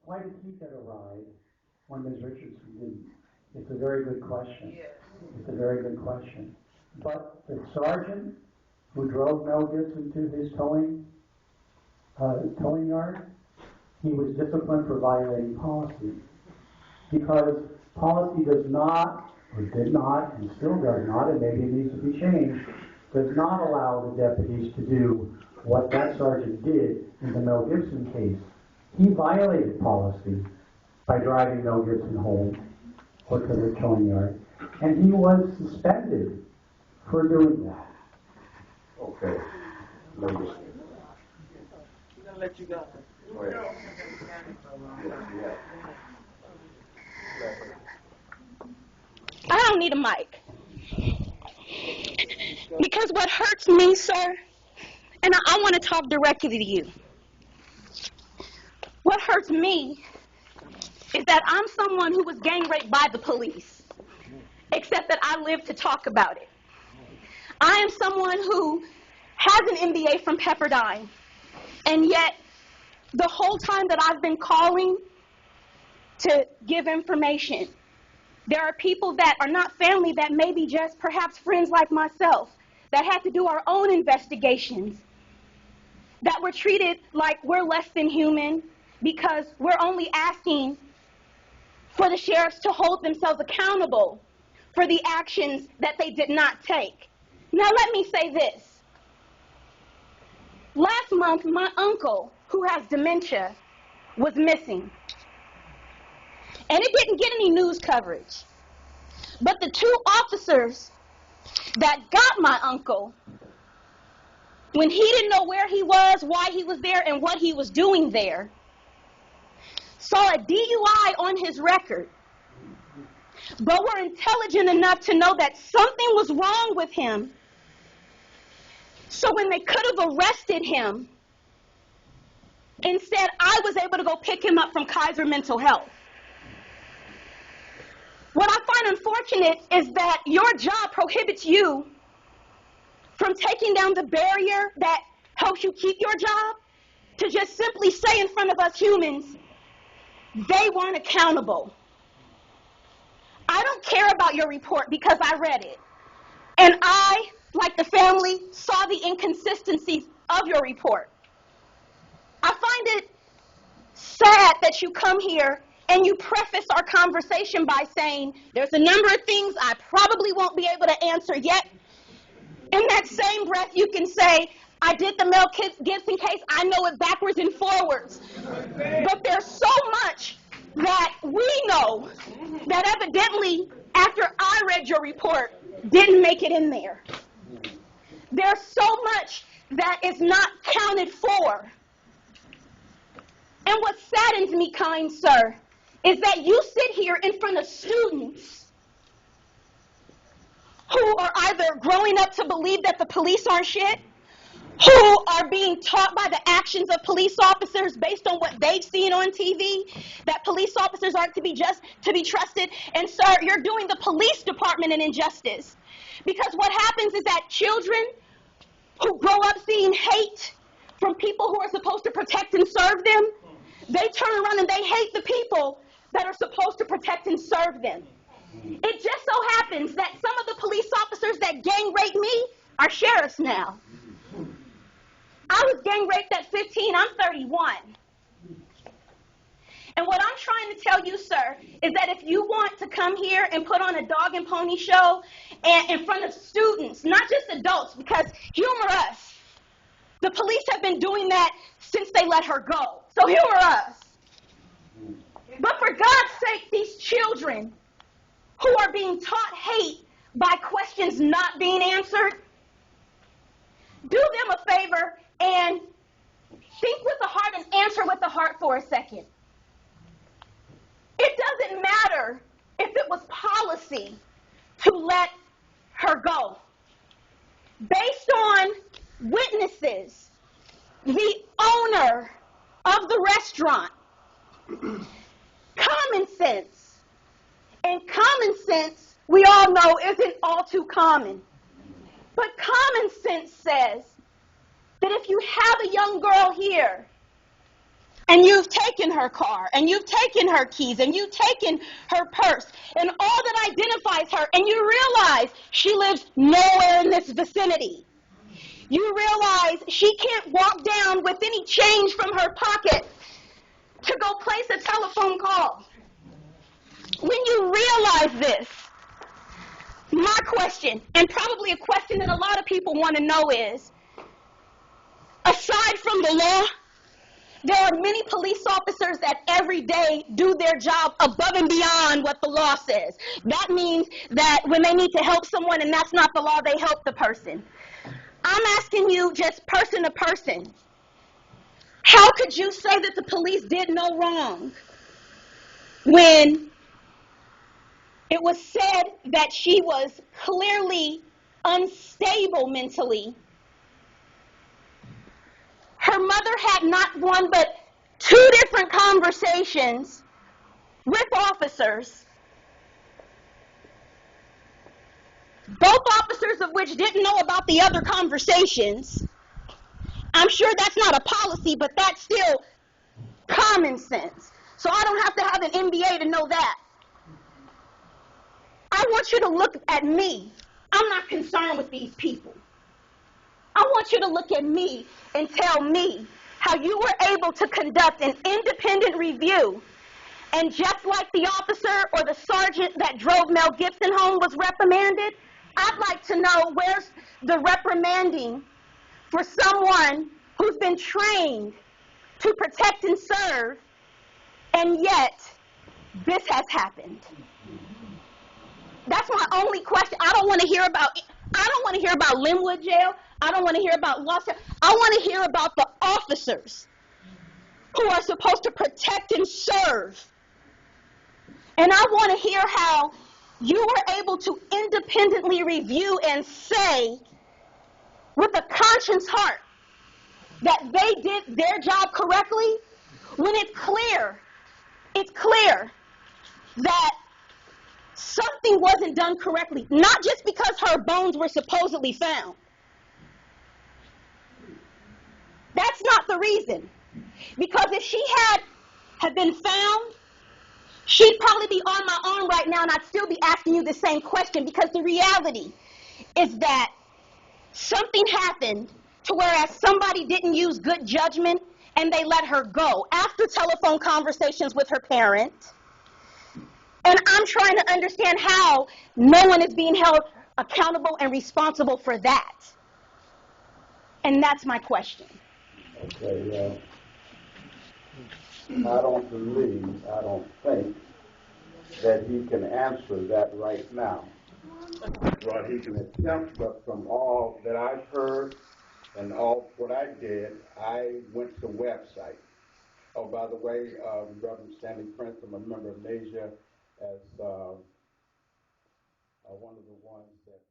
Why did he get a ride when Ms. Richardson didn't? It's a very good question. Yes. It's a very good question. But the sergeant who drove Mel Gibson to his towing yard, he was disciplined for violating policy. Because policy does not, or did not, and still does not, and maybe it needs to be changed, does not allow the deputies to do what that sergeant did in the Mel Gibson case. He violated policy by driving Mel Gibson home or to the towing yard, and he was suspended for doing that. Okay. Members. We're going to let you go. Go ahead. I don't need a mic. Because what hurts me, sir, and I want to talk directly to you. What hurts me is that I'm someone who was gang raped by the police, except that I live to talk about it. I am someone who has an MBA from Pepperdine, and yet the whole time that I've been calling to give information, there are people that are not family, that may be just perhaps friends like myself, that had to do our own investigations, that were treated like we're less than human because we're only asking for the sheriffs to hold themselves accountable for the actions that they did not take. Now let me say this. Last month, my uncle, who has dementia, was missing. And it didn't get any news coverage. But the two officers that got my uncle, when he didn't know where he was, why he was there, and what he was doing there, saw a DUI on his record, but were intelligent enough to know that something was wrong with him. So when they could have arrested him, instead I was able to go pick him up from Kaiser Mental Health. What I find unfortunate is that your job prohibits you from taking down the barrier that helps you keep your job to just simply say in front of us humans, they weren't accountable. I don't care about your report because I read it. And I, like the family, saw the inconsistencies of your report. I find it sad that you come here and you preface our conversation by saying, there's a number of things I probably won't be able to answer yet. In that same breath, you can say, I did the Mel Gibson case, I know it backwards and forwards. But there's so much that we know that evidently, after I read your report, didn't make it in there. There's so much that is not counted for. And what saddens me, kind sir, is that you sit here in front of students who are either growing up to believe that the police aren't shit, who are being taught by the actions of police officers based on what they've seen on TV, that police officers aren't to be trusted. And sir, you're doing the police department an injustice. Because what happens is that children who grow up seeing hate from people who are supposed to protect and serve them, they turn around and they hate the people that are supposed to protect and serve them. It just so happens that some of the police officers that gang raped me are sheriffs now. I was gang raped at 15, I'm 31. And what I'm trying to tell you, sir, is that if you want to come here and put on a dog and pony show and in front of students, not just adults, because humor us. The police have been doing that since they let her go. So humor us. But for God's sake, these children who are being taught hate by questions not being answered, do them a favor and think with the heart and answer with the heart for a second. It doesn't matter if it was policy to let her go. Based on witnesses, the owner of the restaurant, common sense, and common sense, we all know, isn't all too common. But common sense says that if you have a young girl here And you've taken her car, and you've taken her keys, and you've taken her purse, and all that identifies her, and you realize she lives nowhere in this vicinity. You realize she can't walk down with any change from her pocket to go place a telephone call. When you realize this, my question, and probably a question that a lot of people want to know is, aside from the law, there are many police officers that every day do their job above and beyond what the law says. That means that when they need to help someone and that's not the law, they help the person. I'm asking you just person to person, how could you say that the police did no wrong when it was said that she was clearly unstable mentally? Her mother had not one but 2 different conversations with officers, both officers of which didn't know about the other conversations. I'm sure that's not a policy, but that's still common sense. So I don't have to have an MBA to know that. I want you to look at me. I'm not concerned with these people. I want you to look at me and tell me how you were able to conduct an independent review, and just like the officer or the sergeant that drove Mel Gibson home was reprimanded, I'd like to know where's the reprimanding for someone who's been trained to protect and serve, and yet this has happened. That's my only question. I don't want to hear about Linwood Jail. I don't want to hear about Los Angeles. I want to hear about the officers who are supposed to protect and serve. And I want to hear how you were able to independently review and say with a conscious heart that they did their job correctly, when it's clear that something wasn't done correctly, not just because her bones were supposedly found. That's not the reason. Because if she had been found, she'd probably be on my arm right now and I'd still be asking you the same question, because the reality is that something happened to whereas somebody didn't use good judgment and they let her go after telephone conversations with her parent. And I'm trying to understand how no one is being held accountable and responsible for that. And that's my question. Okay, I don't think that he can answer that right now. Well, he can attempt, but from all that I've heard and all what I did, I went to the website. Oh, by the way, Reverend Stanley Prince, I'm a member of NAEJA as one of the ones that